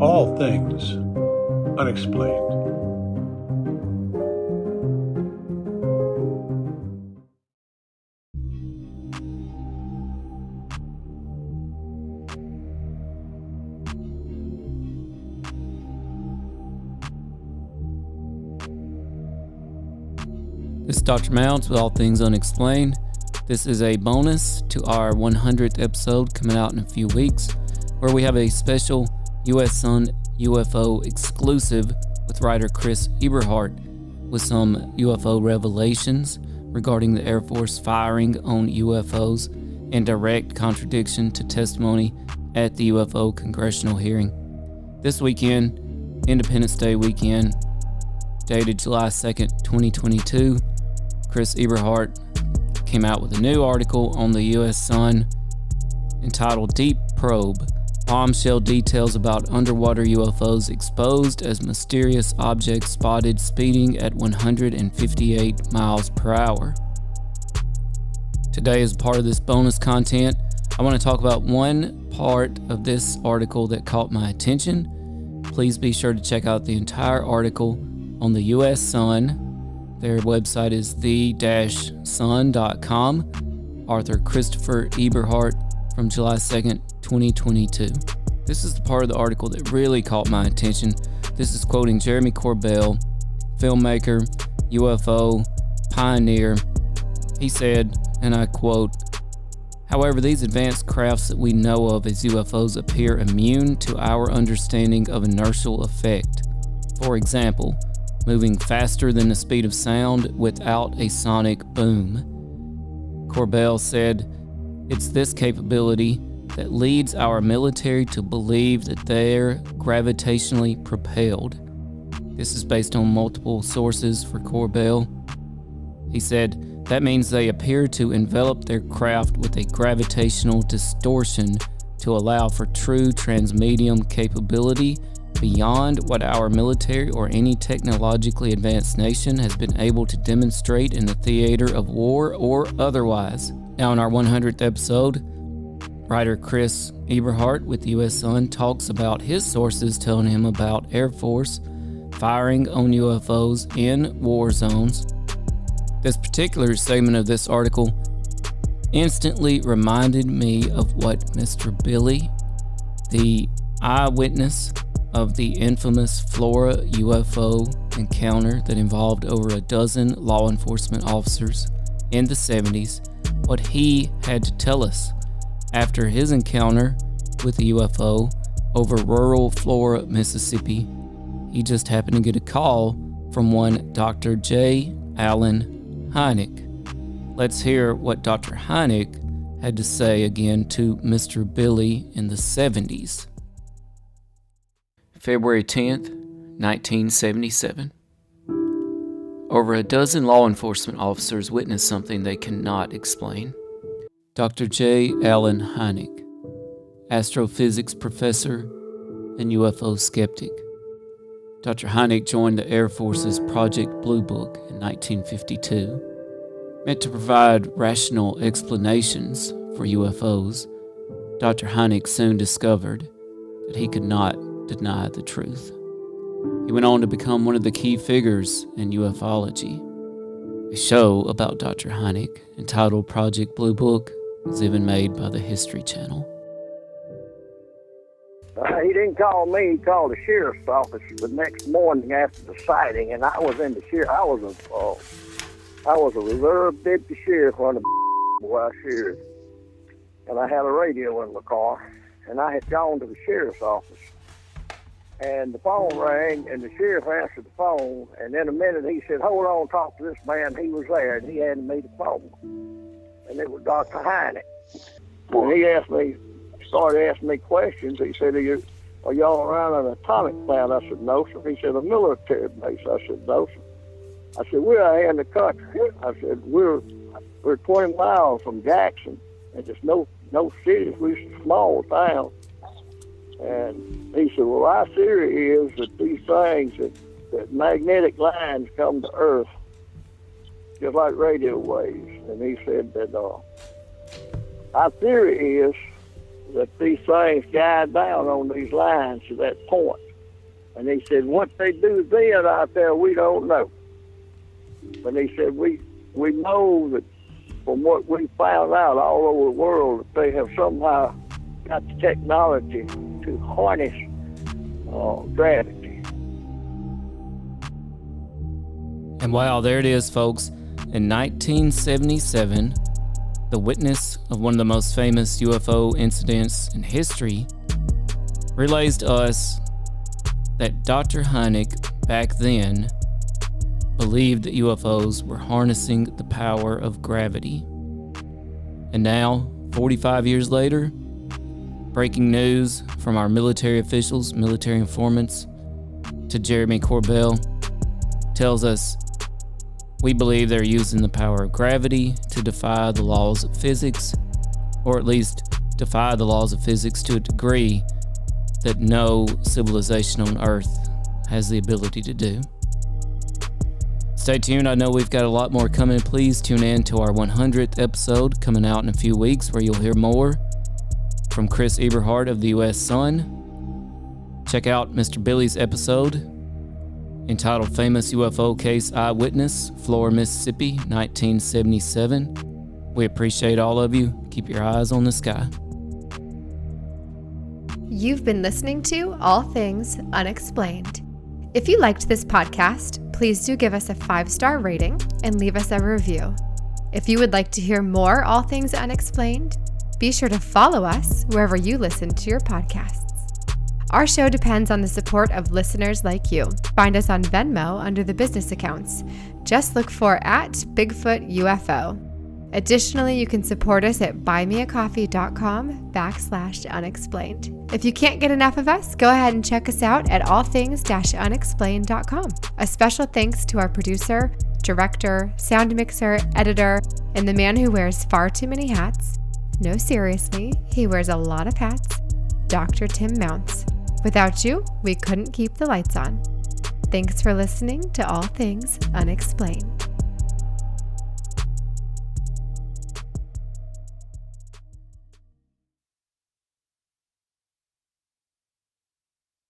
All things unexplained. This is Dr. Mounds with All Things Unexplained. This is a bonus to our 100th episode coming out in a few weeks, where we have a special U.S. Sun UFO exclusive with writer Chris Eberhart with some UFO revelations regarding the Air Force firing on UFOs and direct contradiction to testimony at the UFO congressional hearing. This weekend, Independence Day weekend, dated July 2nd, 2022, Chris Eberhart came out with a new article on the U.S. Sun entitled Deep Probe, Bombshell Details about Underwater UFOs Exposed as Mysterious Objects Spotted Speeding at 158 miles per hour. Today, as part of this bonus content, I want to talk about one part of this article that caught my attention. Please be sure to check out the entire article on the U.S. Sun. Their website is the-sun.com. Author Christopher Eberhart from July 2nd, 2022. This is the part of the article that really caught my attention. This is quoting Jeremy Corbell, filmmaker, UFO pioneer. He said, and I quote, "However, these advanced crafts that we know of as UFOs appear immune to our understanding of inertial effect. For example, moving faster than the speed of sound without a sonic boom." Corbell said, "It's this capability that leads our military to believe that they're gravitationally propelled." This is based on multiple sources for Corbell. He said, "That means they appear to envelop their craft with a gravitational distortion to allow for true transmedium capability beyond what our military or any technologically advanced nation has been able to demonstrate in the theater of war or otherwise." Now in our 100th episode, writer Chris Eberhart with U.S. Sun talks about his sources telling him about Air Force firing on UFOs in war zones. This particular segment of this article instantly reminded me of what Mr. Billy, the eyewitness of the infamous Florida UFO encounter that involved over a dozen law enforcement officers in the 70s, what he had to tell us after his encounter with the UFO over rural Florida, Mississippi. He just happened to get a call from one Dr. J. Allen Hynek. Let's hear what Dr. Hynek had to say again to Mr. Billy in the 70s. February 10th, 1977. Over a dozen law enforcement officers witnessed something they cannot explain. Dr. J. Allen Hynek, astrophysics professor and UFO skeptic. Dr. Hynek joined the Air Force's Project Blue Book in 1952. Meant to provide rational explanations for UFOs, Dr. Hynek soon discovered that he could not deny the truth. He went on to become one of the key figures in ufology. A show about Dr. Hynek, entitled Project Blue Book, was even made by the History Channel. He didn't call me, he called the sheriff's office the next morning after the sighting, and I was in the sheriff. I was a reserve deputy sheriff on the sheriff, and I had a radio in my car, and I had gone to the sheriff's office. And the phone rang, and the sheriff answered the phone, and in a minute he said, "Hold on, talk to this man." He was there, and he handed me the phone. And it was Dr. Hynek. And he started asking me questions. He said, "Are y'all around an atomic plant?" I said, "No, sir." He said, "A military base?" I said, "No, sir." I said, "We're out in the country." I said, we're 20 miles from Jackson, and there's no cities. We're a small town." And he said, "Well, our theory is that these things, that magnetic lines come to Earth just like radio waves." And he said that our theory is that these things guide down on these lines to that point. And he said, what they do then out there, we don't know. But he said, we know that from what we found out all over the world, that they have somehow got the technology to harness gravity. And wow, there it is, folks. In 1977, the witness of one of the most famous UFO incidents in history relays to us that Dr. Hynek back then believed that UFOs were harnessing the power of gravity. And now, 45 years later, breaking news from our military officials, military informants, to Jeremy Corbell, tells us we believe they're using the power of gravity to defy the laws of physics, or at least defy the laws of physics to a degree that no civilization on Earth has the ability to do. Stay tuned. I know we've got a lot more coming. Please tune in to our 100th episode coming out in a few weeks, where you'll hear more from Chris Eberhart of the U.S. Sun. Check out Mr. Billy's episode entitled Famous UFO Case Eyewitness, Flora, Mississippi, 1977. We appreciate all of you. Keep your eyes on the sky. You've been listening to All Things Unexplained. If you liked this podcast, please do give us a 5-star rating and leave us a review. If you would like to hear more All Things Unexplained, be sure to follow us wherever you listen to your podcasts. Our show depends on the support of listeners like you. Find us on Venmo under the business accounts. Just look for @Bigfoot UFO. Additionally, you can support us at buymeacoffee.com/unexplained. If you can't get enough of us, go ahead and check us out at allthings-unexplained.com. A special thanks to our producer, director, sound mixer, editor, and the man who wears far too many hats. No, seriously, he wears a lot of hats, Dr. Tim Mounts. Without you, we couldn't keep the lights on. Thanks for listening to All Things Unexplained.